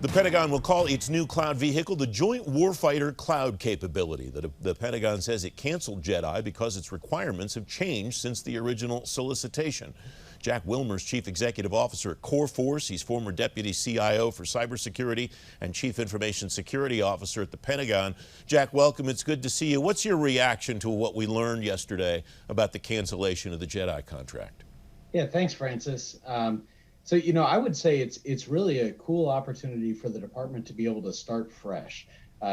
The Pentagon will call its new cloud vehicle the Joint Warfighter Cloud Capability. The Pentagon says it canceled JEDI because its requirements have changed since the original solicitation. Jack Wilmer's Chief Executive Officer at Core Force. He's former Deputy CIO for cybersecurity and Chief Information Security Officer at the Pentagon. Jack, welcome. It's good to see you. What's your reaction to what we learned yesterday about the cancellation of the JEDI contract? Yeah, thanks, Francis. So, I would say it's really a cool opportunity for the department to be able to start fresh.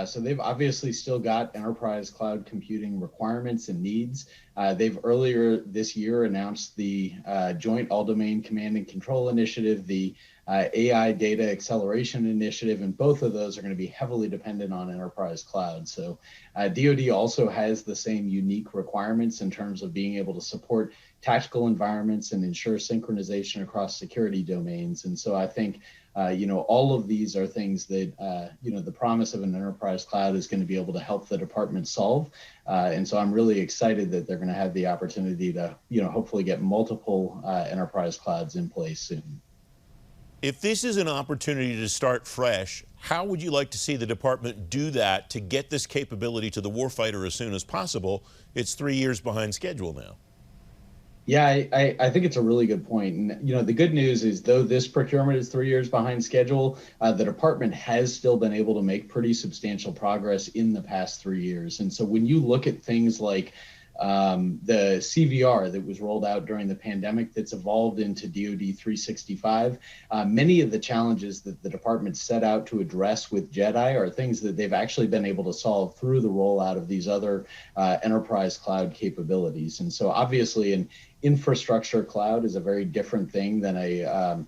So they've obviously still got enterprise cloud computing requirements and needs. They've earlier this year announced the Joint All-Domain Command and Control Initiative, the AI Data Acceleration Initiative, and both of those are going to be heavily dependent on enterprise cloud. So DoD also has the same unique requirements in terms of being able to support tactical environments and ensure synchronization across security domains. And so I think all of these are things that, the promise of an enterprise cloud is going to be able to help the department solve. And so I'm really excited that they're going to have the opportunity to, hopefully get multiple enterprise clouds in place soon. If this is an opportunity to start fresh, how would you like to see the department do that to get this capability to the warfighter as soon as possible? It's 3 years behind schedule now. Yeah, I think it's a really good point. And, the good news is, though this procurement is 3 years behind schedule, the department has still been able to make pretty substantial progress in the past 3 years. And so when you look at things like the CVR that was rolled out during the pandemic that's evolved into DoD 365, many of the challenges that the department set out to address with JEDI are things that they've actually been able to solve through the rollout of these other enterprise cloud capabilities. And so obviously an infrastructure cloud is a very different thing than a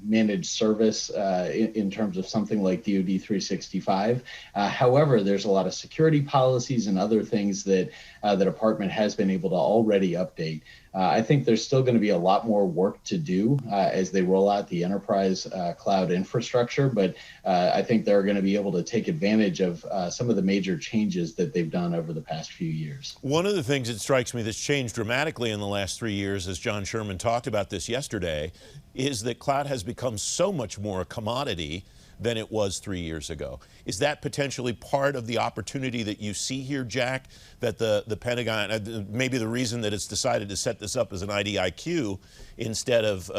managed service in terms of something like DoD 365. However, there's a lot of security policies and other things that the department has been able to already update. I think there's still going to be a lot more work to do as they roll out the enterprise cloud infrastructure, but I think they're going to be able to take advantage of some of the major changes that they've done over the past few years. One of the things that strikes me that's changed dramatically in the last 3 years, as John Sherman talked about this yesterday, is that cloud has become so much more a commodity than it was 3 years ago. Is that potentially part of the opportunity that you see here, Jack, that the Pentagon, maybe the reason that it's decided to set this up as an IDIQ instead of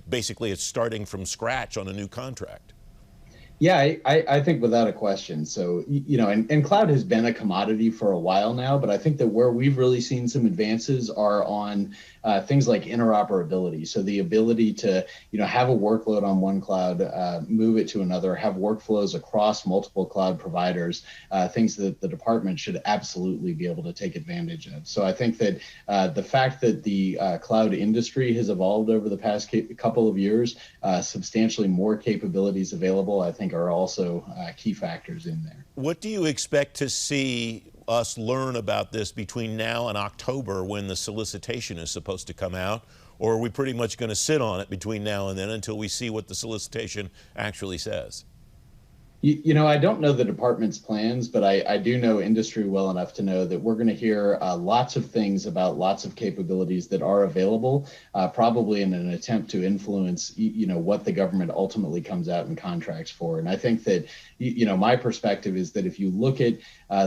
basically it's starting from scratch on a new contract? Yeah, I think without a question. So, and cloud has been a commodity for a while now, but I think that where we've really seen some advances are on things like interoperability. So the ability to, have a workload on one cloud, move it to another, have workflows across multiple cloud providers, things that the department should absolutely be able to take advantage of. So I think that the fact that the cloud industry has evolved over the past couple of years, substantially more capabilities available, I think are also key factors in there. What do you expect to see us learn about this between now and October when the solicitation is supposed to come out? Or are we pretty much going to sit on it between now and then until we see what the solicitation actually says? I don't know the department's plans, but I do know industry well enough to know that we're going to hear lots of things about lots of capabilities that are available, probably in an attempt to influence, what the government ultimately comes out and contracts for. And I think that, my perspective is that if you look at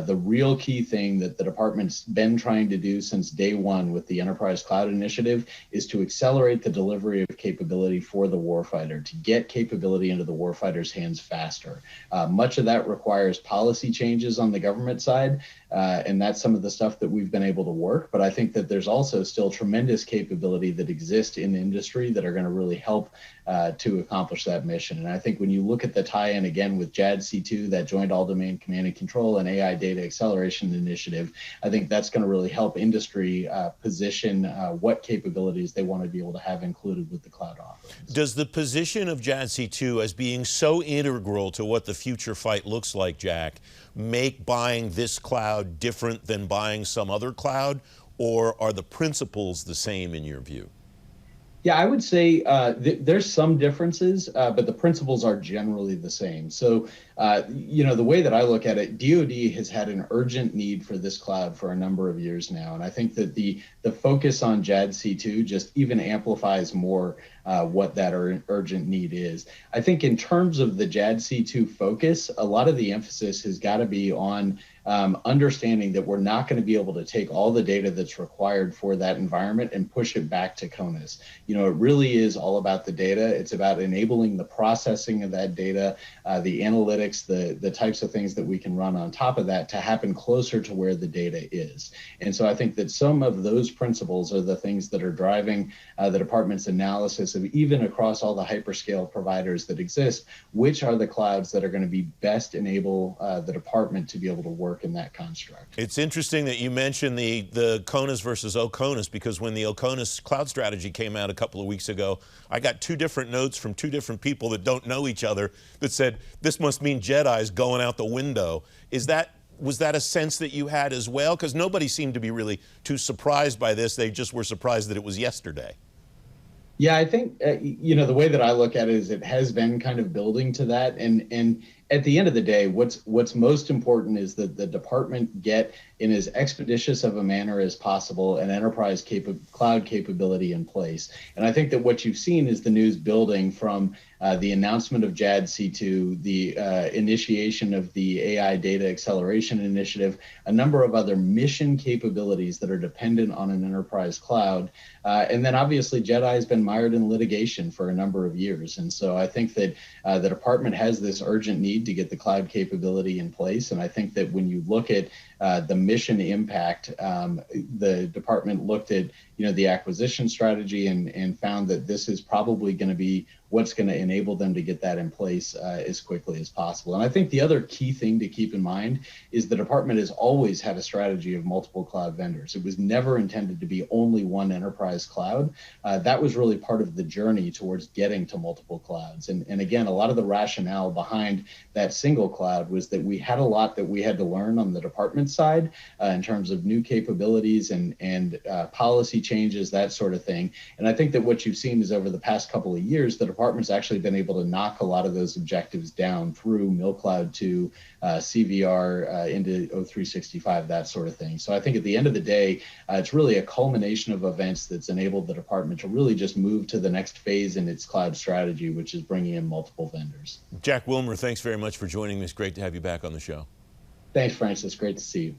the real key thing that the department's been trying to do since day one with the Enterprise Cloud Initiative is to accelerate the delivery of capability for the warfighter, to get capability into the warfighter's hands faster. Much of that requires policy changes on the government side, and that's some of the stuff that we've been able to work. But I think that there's also still tremendous capability that exists in the industry that are going to really help to accomplish that mission. And I think when you look at the tie-in again with JADC2, that Joint All-Domain Command and Control and AI Data Acceleration Initiative, I think that's going to really help industry position what capabilities they want to be able to have included with the cloud offerings. Does the position of JADC2 as being so integral to what the future fight looks like, Jack, make buying this cloud different than buying some other cloud, or are the principles the same in your view? Yeah, I would say there's some differences, but the principles are generally the same. So, the way that I look at it, DoD has had an urgent need for this cloud for a number of years now, and I think that the focus on JADC2 just even amplifies more what that urgent need is. I think in terms of the JADC2 focus, a lot of the emphasis has got to be on understanding that we're not going to be able to take all the data that's required for that environment and push it back to CONUS. It really is all about the data. It's about enabling the processing of that data, the analytics, the types of things that we can run on top of that to happen closer to where the data is. And so I think that some of those principles are the things that are driving the department's analysis of, even across all the hyperscale providers that exist, which are the clouds that are going to be best enable the department to be able to work in that construct. It's interesting that you mentioned the CONUS versus OCONUS, because when the OCONUS cloud strategy came out a couple of weeks ago, I got two different notes from two different people that don't know each other that said, this must mean JEDI's going out the window. Was that a sense that you had as well? Because nobody seemed to be really too surprised by this. They just were surprised that it was yesterday. Yeah, I think, the way that I look at it is it has been kind of building to that. And at the end of the day, what's most important is that the department get in as expeditious of a manner as possible an enterprise cloud capability in place. And I think that what you've seen is the news building from the announcement of JADC2, the initiation of the AI Data Acceleration Initiative, a number of other mission capabilities that are dependent on an enterprise cloud. And then obviously JEDI has been mired in litigation for a number of years. And so I think that the department has this urgent need to get the cloud capability in place. And I think that when you look at the mission impact, the department looked at the acquisition strategy and found that this is probably going to be what's going to enable them to get that in place as quickly as possible. And I think the other key thing to keep in mind is the department has always had a strategy of multiple cloud vendors. It was never intended to be only one enterprise cloud. That was really part of the journey towards getting to multiple clouds. And again, a lot of the rationale behind that single cloud was that we had a lot that we had to learn on the department side in terms of new capabilities and policy changes, that sort of thing. And I think that what you've seen is over the past couple of years, the department's actually been able to knock a lot of those objectives down through MilCloud 2, CVR into O365, that sort of thing. So I think at the end of the day, it's really a culmination of events that's enabled the department to really just move to the next phase in its cloud strategy, which is bringing in multiple vendors. Jack Wilmer, thanks very much for joining me. It's great to have you back on the show. Thanks, Francis. Great to see you.